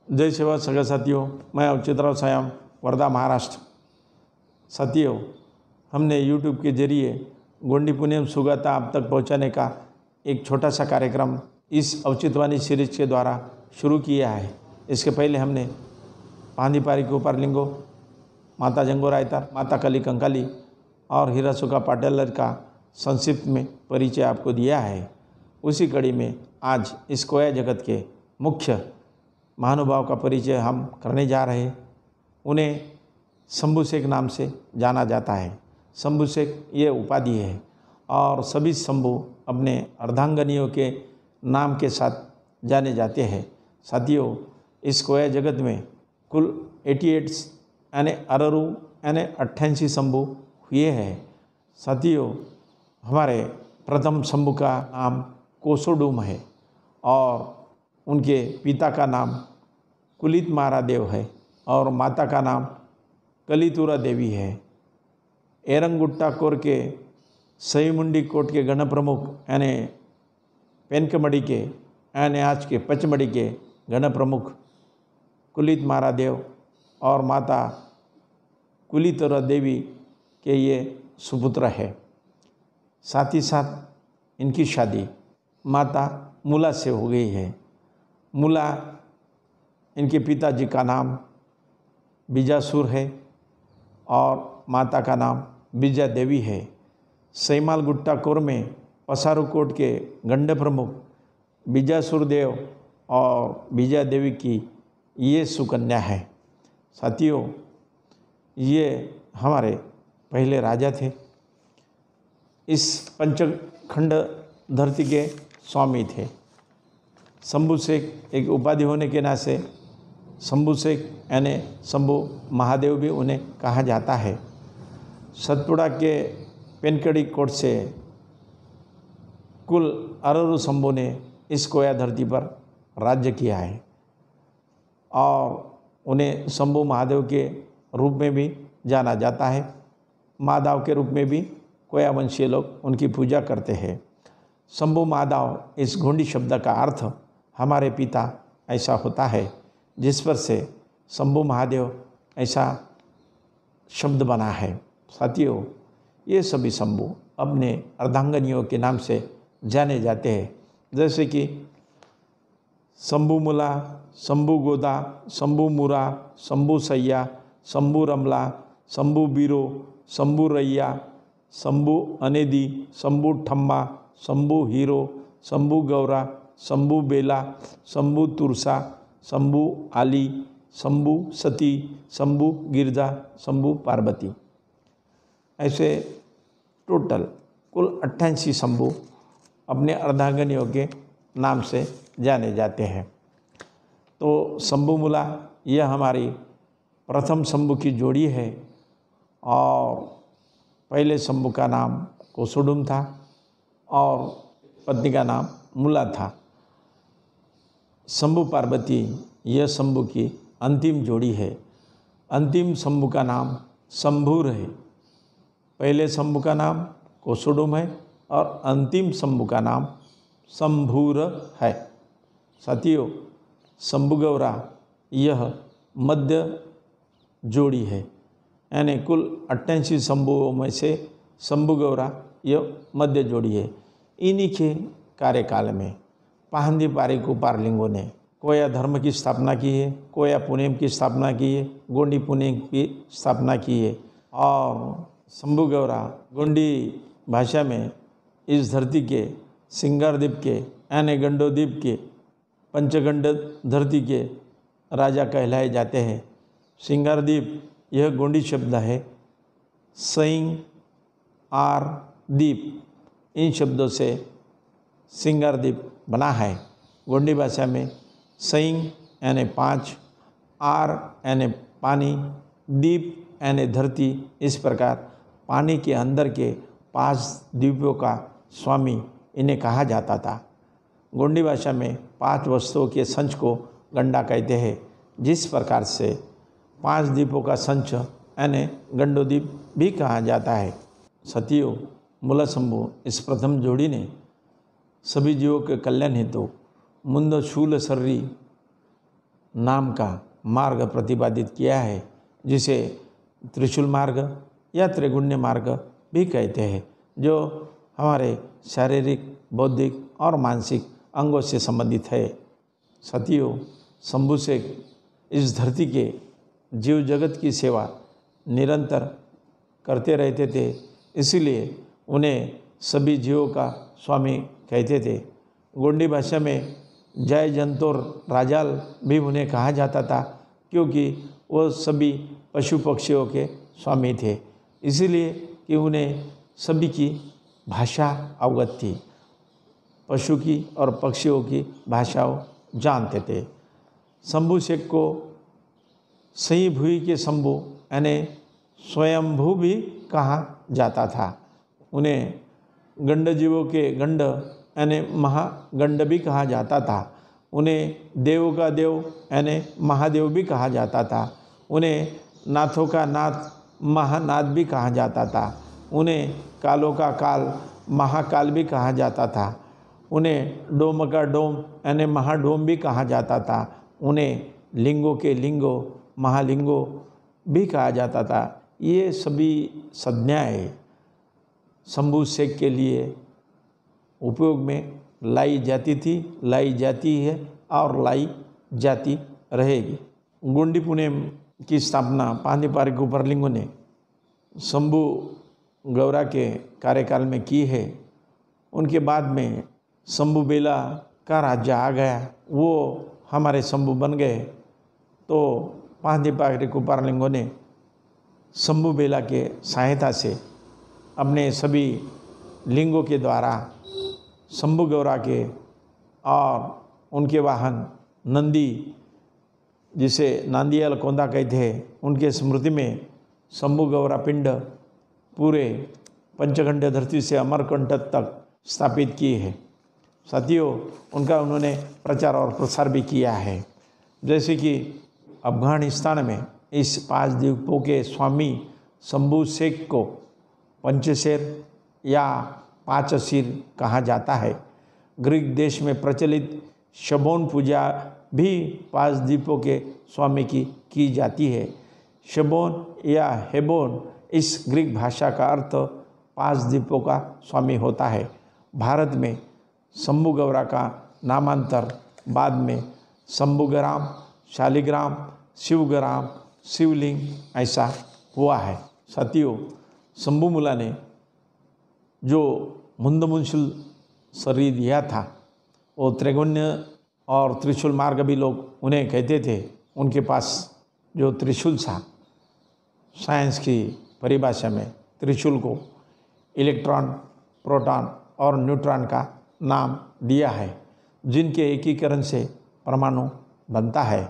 जय सेवा सगा साथियों, मैं अच्युतराव सायाम, वर्धा, महाराष्ट्र। साथियों, हमने YouTube के जरिए गोंडी पुण्यम सुगाता आप तक पहुंचाने का एक छोटा सा कार्यक्रम इस औचित्यवाणी सीरीज के द्वारा शुरू किया है। इसके पहले हमने पांदीपारी कोपारलिंगो, माता जंगो रायतार, माता कली कंकाली और हीरा सुका पाटेलर का संक्षिप्त में परिचय आपको दिया है। उसी कड़ी में आज इस कोया जगत के मुख्य महानुभाव का परिचय हम करने जा रहे हैं। उन्हें शंभू शेख नाम से जाना जाता है। शंभू शेख ये उपाधि है और सभी शंभू अपने अर्धांगनियों के नाम के साथ जाने जाते हैं। साथियों, इस कोया जगत में कुल 88 यानी 88 शंभू हुए हैं। साथियों, हमारे प्रथम शंभू का नाम कोसोडूम है और उनके पिता का नाम कुलित महारादेव है और माता का नाम कलितुरा देवी है। एरंगुट्टा कोर के सईमुंडी कोट के गण प्रमुख यानी पेनकमड़ी के यानी आज के पचमढ़ी के गण प्रमुख कुलित महारादेव और माता कुलितुरा देवी के ये सुपुत्र है। साथ ही साथ इनकी शादी माता मूला से हो गई है। मूला, इनके पिताजी का नाम बीजासुर है और माता का नाम बीजा देवी है। सईमाल गुट्टा कोर में पसारुकोट के गंड प्रमुख बीजासुर देव और बीजा देवी की ये सुकन्या है। साथियों, ये हमारे पहले राजा थे। इस पंचखंड धरती के स्वामी थे। शंभू शेख एक उपाधि होने के नाते से शंभू शेख यानी शंभू महादेव भी उन्हें कहा जाता है। सतपुड़ा के पेनकड़ी कोट से कुल 18 शंभू ने इस कोया धरती पर राज्य किया है और उन्हें शंभू महादेव के रूप में भी जाना जाता है। माधव के रूप में भी कोया वंशीय लोग उनकी पूजा करते हैं। शंभू माधव, इस गोंडी शब्द का अर्थ हमारे पिता ऐसा होता है, जिस पर से शंभू महादेव ऐसा शब्द बना है। साथियों, ये सभी शंभू अपने अर्धांगनियों के नाम से जाने जाते हैं, जैसे कि शंभू मूला, शंभू गोदा, शंभू मुरा, शंभू सैया, शंभू रमला, शंभू बीरो, शंभू रैया, शंभू अनेदी, शंभू ठम्मा, शंभू हीरो, शंभू गौरा, शंभू बेला, शंभू तुरसा, शंभू आली, शंभू सती, शंभू गिरजा, शंभू पार्वती। ऐसे टोटल कुल 88 शंभू अपने अर्धांगनियों के नाम से जाने जाते हैं। तो शंभू मूला यह हमारी प्रथम शंभू की जोड़ी है और पहले शंभू का नाम कोसोडूम था और पत्नी का नाम मूला था। शंभू पार्वती यह शंभू की अंतिम जोड़ी है। अंतिम शंभू का नाम शंभूर है। पहले शंभू का नाम कोसोडूम है और अंतिम शंभू का नाम शंभूर है। साथियों, शंभू गौरा यह मध्य जोड़ी है, यानी कुल 88 शंभुओं में से शंभू गौरा यह मध्य जोड़ी है। इन्हीं के कार्यकाल में पांदीपारी कोपारलिंगो ने कोया धर्म की स्थापना की है, कोया पुनेम की स्थापना की है, गोंडी पुनेम की स्थापना की है और शंभू गौरा गोंडी भाषा में इस धरती के सिंगारद्वीप के यानी गंडोद्वीप के पंचगंड धरती के राजा कहलाए जाते हैं। सिंगारद्वीप यह गोंडी शब्द है। सिंग आर द्वीप, इन शब्दों से सिंगारद्वीप बना है। गोंडी भाषा में सिंग यानी 5, आर यानी पानी, द्वीप यानी धरती। इस प्रकार पानी के अंदर के 5 द्वीपों का स्वामी इन्हें कहा जाता था। गोंडी भाषा में 5 वस्तुओं के संच को गंडा कहते हैं। जिस प्रकार से 5 द्वीपों का संच यानी गंडोद्वीप भी कहा जाता है। सतियों, मूला शंभू इस प्रथम जोड़ी ने सभी जीवों के कल्याण हेतु मुंद शूल सर्री नाम का मार्ग प्रतिपादित किया है, जिसे त्रिशूल मार्ग या त्रिगुण्य मार्ग भी कहते हैं, जो हमारे शारीरिक, बौद्धिक और मानसिक अंगों से संबंधित है। साथियों, शंभू शेख इस धरती के जीव जगत की सेवा निरंतर करते रहते थे, इसीलिए उन्हें सभी जीवों का स्वामी कहते थे। गोंडी भाषा में जय जंतोर राजाल भी उन्हें कहा जाता था, क्योंकि वो सभी पशु पक्षियों के स्वामी थे, इसीलिए कि उन्हें सभी की भाषा अवगत थी, पशु की और पक्षियों की भाषाओं जानते थे। शंभू शेख को सही भूई के शंभू यानी स्वयंभू भी कहा जाता था। उन्हें गंड जीवों के गंड यानी महागंड भी कहा जाता था। उन्हें देवों का देव यानी महादेव भी कहा जाता था। उन्हें नाथों का नाथ महानाथ भी कहा जाता था। उन्हें कालों का काल महाकाल भी कहा जाता था। उन्हें डोम का डोम यानी महाडोम भी कहा जाता था। उन्हें लिंगों के लिंगो महालिंगो भी कहा जाता था। ये सभी संज्ञाएं शंभू शेख के लिए उपयोग में लाई जाती थी, लाई जाती है और लाई जाती रहेगी। गोंडी पुनेम की स्थापना पांडिपारिक उपरलिंगों ने शंभू गौरा के कार्यकाल में की है। उनके बाद में शंभू बेला का राज्य आ गया, वो हमारे शंभू बन गए। तो पांडिपारिक उपरलिंगों ने शंभू बेला के सहायता से अपने सभी लिंगों के द्वारा शंभू गौरा के और उनके वाहन नंदी, जिसे नांदियाल कोंदा कहते हैं, उनके स्मृति में शंभू गौरा पिंड पूरे पंचखंड धरती से अमरकंटक तक स्थापित की है। साथियों, उनका उन्होंने प्रचार और प्रसार भी किया है। जैसे कि अफगानिस्तान में इस 5 द्वीपों के स्वामी शंभू शेख को पंचशेर या 5 सिर कहा जाता है। ग्रीक देश में प्रचलित शबोन पूजा भी 5 द्वीपों के स्वामी की जाती है। शबोन या हेबोन इस ग्रीक भाषा का अर्थ 5 द्वीपों का स्वामी होता है। भारत में शंभू गौरा का नामांतर बाद में शंभुग्राम, शालिग्राम, शिवग्राम, शिवलिंग ऐसा हुआ है। साथियों, शंभू मुला ने जो मुंदमुंशुल शरीर दिया था, वो त्रिगुण्य और त्रिशूल मार्ग भी लोग उन्हें कहते थे। उनके पास जो त्रिशूल था, साइंस की परिभाषा में त्रिशूल को इलेक्ट्रॉन, प्रोटॉन और न्यूट्रॉन का नाम दिया है, जिनके एकीकरण से परमाणु बनता है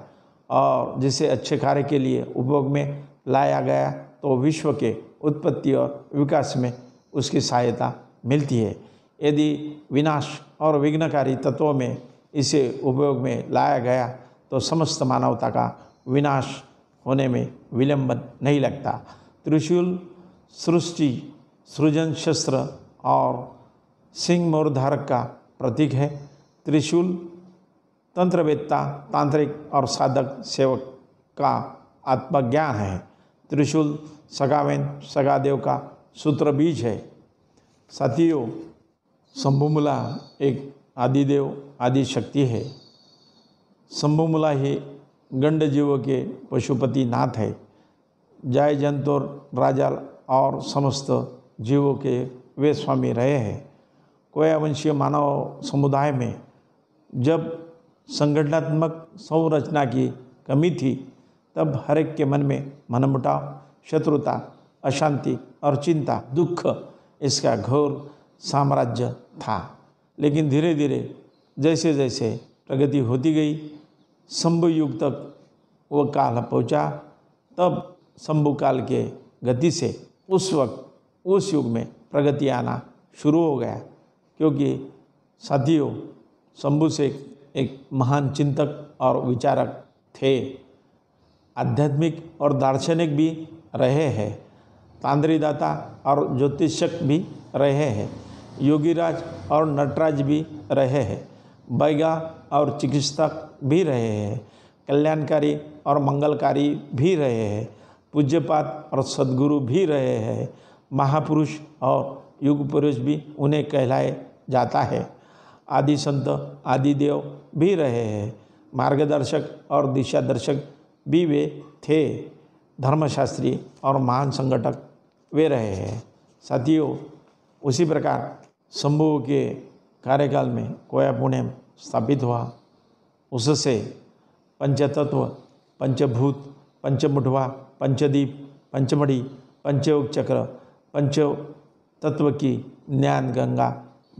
और जिसे अच्छे कार्य के लिए उपयोग में लाया गया तो विश्व के उत्पत्ति और विकास में उसकी सहायता मिलती है। यदि विनाश और विघ्नकारी तत्वों में इसे उपयोग में लाया गया तो समस्त मानवता का विनाश होने में विलंब नहीं लगता। त्रिशूल सृष्टि, सृजन, शस्त्र और सिंह मोरधारक का प्रतीक है। त्रिशूल तंत्रवेत्ता, तांत्रिक और साधक सेवक का आत्मज्ञान है। त्रिशूल सगावेन सगादेव का सूत्र बीज है। साथियों, शंभुमुला एक आदिदेव, आदि शक्ति है। शंभुमुला ही गंड जीवों के पशुपति नाथ है। जय जंतुर राजाल और समस्त जीवों के वे स्वामी रहे हैं। कोयावंशीय मानव समुदाय में जब संगठनात्मक संरचना की कमी थी, तब हर एक के मन में मनमुटाव, शत्रुता, अशांति और चिंता, दुख, इसका घोर साम्राज्य था। लेकिन धीरे धीरे जैसे जैसे प्रगति होती गई, शंभु युग तक वो काल पहुंचा। तब शंभु काल के गति से उस वक्त उस युग में प्रगति आना शुरू हो गया, क्योंकि साथियों, शंभू शेख एक महान चिंतक और विचारक थे। आध्यात्मिक और दार्शनिक भी रहे हैं, तांत्रिकदाता और ज्योतिषक भी रहे हैं, योगीराज और नटराज भी रहे हैं, बैगा और चिकित्सक भी रहे हैं, कल्याणकारी और मंगलकारी भी रहे हैं, पूज्यपात और सद्गुरु भी रहे हैं, महापुरुष और युग पुरुष भी उन्हें कहलाए जाता है, आदि संत आदि देव भी रहे हैं, मार्गदर्शक और दिशा दर्शक भी वे थे, धर्मशास्त्री और महान संगठक वे रहे हैं। साथियों, उसी प्रकार शंभु के कार्यकाल में कोया पुण्यम स्थापित हुआ। उससे पंचतत्व, पंचभूत, पंचमुठवा, पंचदीप, पंचमढ़ी, पंचयोग चक्र, पंच तत्व की ज्ञान गंगा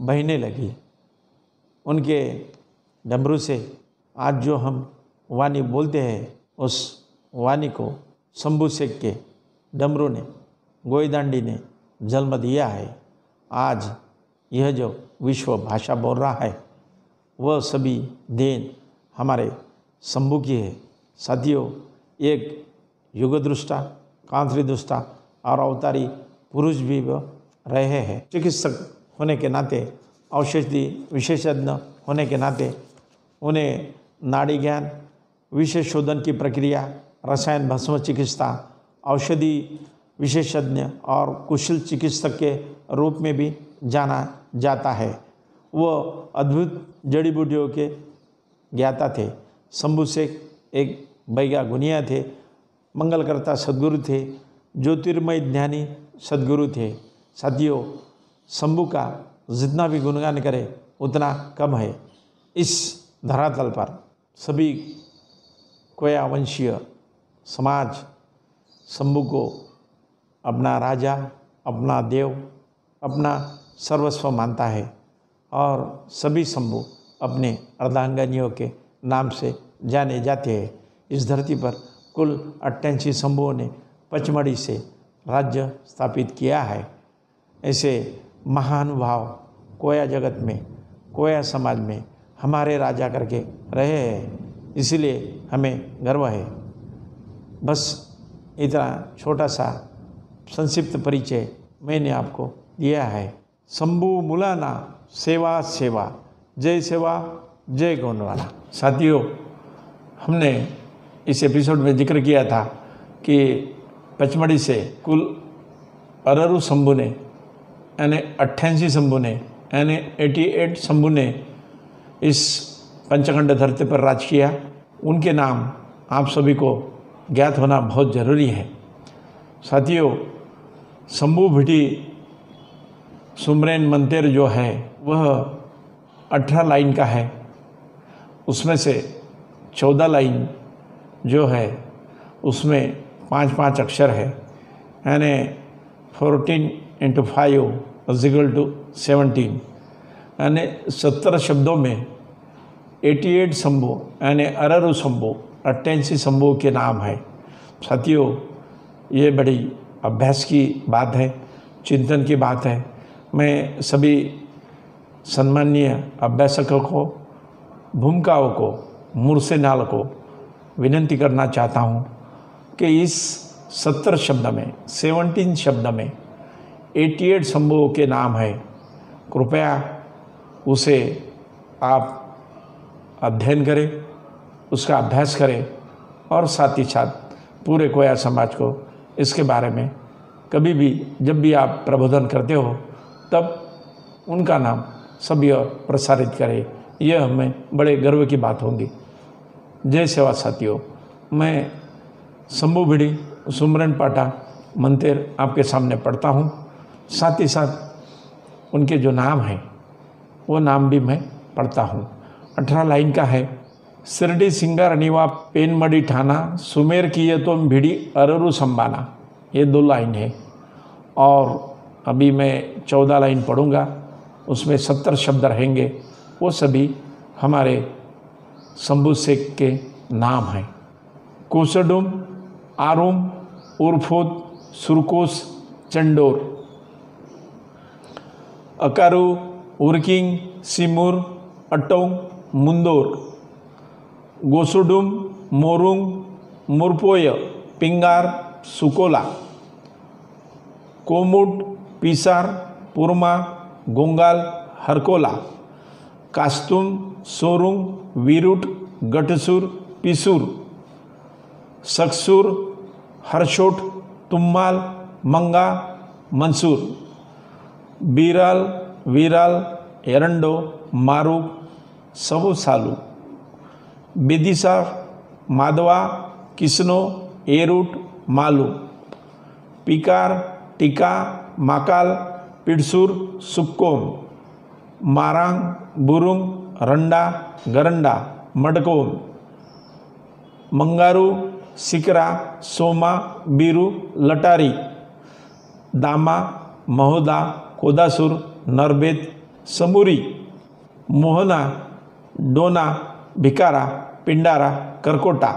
बहने लगी। उनके डमरू से आज जो हम वाणी बोलते हैं, उस वाणी को शंभु शेख के डमरू ने, गोईदांडी ने जन्म दिया है। आज यह जो विश्व भाषा बोल रहा है, वह सभी देन हमारे शंभु की है। साथियों, एक युगदृष्टा, कांतिदृष्टा और अवतारी पुरुष भी वह रहे हैं। चिकित्सक होने के नाते, औषधि विशेषज्ञ होने के नाते उन्हें नाड़ी ज्ञान, विशेष शोधन की प्रक्रिया, रसायन भस्म चिकित्सा, औषधि विशेषज्ञ और कुशल चिकित्सक के रूप में भी जाना जाता है। वह अद्भुत जड़ी बूटियों के ज्ञाता थे। शंभु शेख एक बैगा गुनिया थे, मंगलकर्ता सद्गुरु थे, ज्योतिर्मय ज्ञानी सद्गुरु थे। साथियों, शंभु का जितना भी गुणगान करे उतना कम है। इस धरातल पर सभी कोया वंशीय समाज शंभु को अपना राजा, अपना देव, अपना सर्वस्व मानता है और सभी शंभु अपने अर्धांगिनियों के नाम से जाने जाते हैं। इस धरती पर कुल 88 शंभुओं ने पचमढ़ी से राज्य स्थापित किया है। ऐसे महानुभाव कोया जगत में, कोया समाज में हमारे राजा करके रहे हैं, इसलिए हमें गर्व है। बस इतना छोटा सा संक्षिप्त परिचय मैंने आपको दिया है। शंभु मुलाना सेवा सेवा, जय सेवा जय गौंडवाना। साथियों, हमने इस एपिसोड में जिक्र किया था कि पचमढ़ी से कुल अररु शंभु ने यानी 88 शंभु ने यानी 88 शंभु ने इस पंचखंड धरती पर राज किया। उनके नाम आप सभी को ज्ञात होना बहुत ज़रूरी है। साथियों, शंभु भिटी सुमरेन मंदिर जो है वह 18 लाइन का है। उसमें से 14 लाइन जो है उसमें 5-5 अक्षर है, यानी 14 × 5 = 17, यानी 17 शब्दों में 88 शंभु यानी अररु शंभु 88 शंभु के नाम है। साथियों, ये बड़ी अभ्यास की बात है, चिंतन की बात है। मैं सभी सम्माननीय अभ्यासकों को, भूमिकाओं को, मूर्छनाल को विनंती करना चाहता हूँ कि इस 17 शब्द में, 17 शब्द में 88 शंभुओं के नाम है। कृपया उसे आप अध्ययन करें, उसका अभ्यास करें और साथ ही साथ पूरे कोया समाज को इसके बारे में कभी भी, जब भी आप प्रबोधन करते हो, तब उनका नाम सभी और प्रसारित करें। यह हमें बड़े गर्व की बात होगी। जय सेवा। साथियों, मैं शंभु भिटी सुमरन पाटा मंदिर आपके सामने पढ़ता हूँ। साथ ही साथ उनके जो नाम हैं वो नाम भी मैं पढ़ता हूँ। 18 लाइन का है। शिरडी सिंगार अनिवा पेनमड़ी ठाना, सुमेर किए तो भिड़ी अररु संबाना। ये 2 लाइन है और अभी मैं 14 लाइन पढ़ूँगा। उसमें 70 शब्द रहेंगे। वो सभी हमारे शंभु शेख के नाम हैं। कोसडुम, आरुम, उर्फोद, सुरकोस, चंडोर, अकारू, उर्किंग, सिमुर, अटोंग, मुंदोर, गोसुडुम, मोरुंग, मुरपोय, पिंगार, सुकोला, कोमुट, पिसार, पुरमा, गोंगाल, हरकोला, कास्तुम, सोरुंग, वीरुट, गटसुर, पिसूर, सकसूर, हरशोट, तुम्माल, मंगा, मंसूर, बीराल, वीराल, एरंडो, मारूक, सबू सालू, बेदिसार, मादवा, किसनो, एरूट, मालू, पिकार, टिका, माकाल, पिड़सूर, सुक्कोम, मारांग, बुरुंग, रंडा, गरंडा, मडकोम, मंगारू, सिकरा, सोमा, बीरू, लटारी, दामा, महोदा, कोदासुर, नरबेत, समूरी, मोहना, डोना, भिकारा, पिंडारा, करकोटा,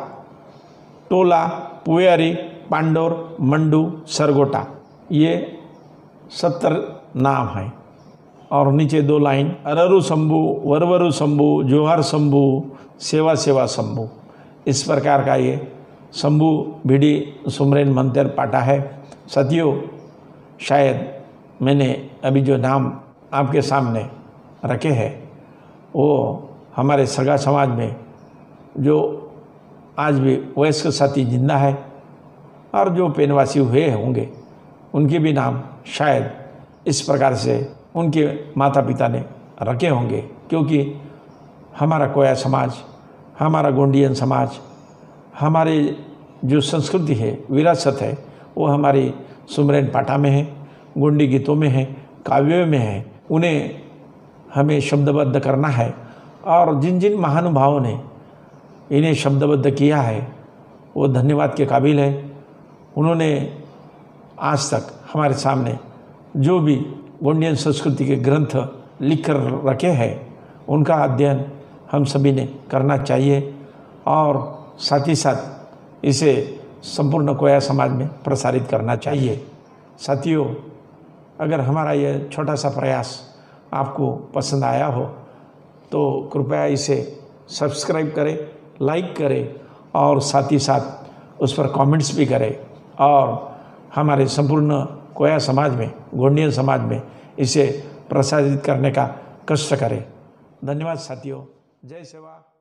टोला, पुयारी, पांडोर, मंडू, सरगोटा। ये 70 नाम हैं। और नीचे 2 लाइन, अररु शंभु, वरवरु शंभु, जोहर शंभु, सेवा सेवा शंभु। इस प्रकार का ये शंभु भिड़ी सुमरेन मंत्र पाठा है। साथियों, शायद मैंने अभी जो नाम आपके सामने रखे हैं वो हमारे सगा समाज में जो आज भी वयस्क साथी जिंदा है और जो पेनवासी हुए होंगे उनके भी नाम शायद इस प्रकार से उनके माता पिता ने रखे होंगे, क्योंकि हमारा कोया समाज, हमारा गोंडियन समाज, हमारे जो संस्कृति है, विरासत है, वो हमारी सुमरेन पाठा में है, गोंडी गीतों में है, काव्यों में है। उन्हें हमें शब्दबद्ध करना है और जिन जिन महानुभावों ने इन्हें शब्दबद्ध किया है वो धन्यवाद के काबिल है। उन्होंने आज तक हमारे सामने जो भी गोंडियन संस्कृति के ग्रंथ लिख कर रखे हैं उनका अध्ययन हम सभी ने करना चाहिए और साथ ही साथ इसे संपूर्ण कोया समाज में प्रसारित करना चाहिए। साथियों, अगर हमारा ये छोटा सा प्रयास आपको पसंद आया हो तो कृपया इसे सब्सक्राइब करें, लाइक करें और साथ ही साथ उस पर कमेंट्स भी करें और हमारे संपूर्ण कोया समाज में, गोंडियन समाज में इसे प्रसारित करने का कष्ट करें। धन्यवाद साथियों। जय सेवा।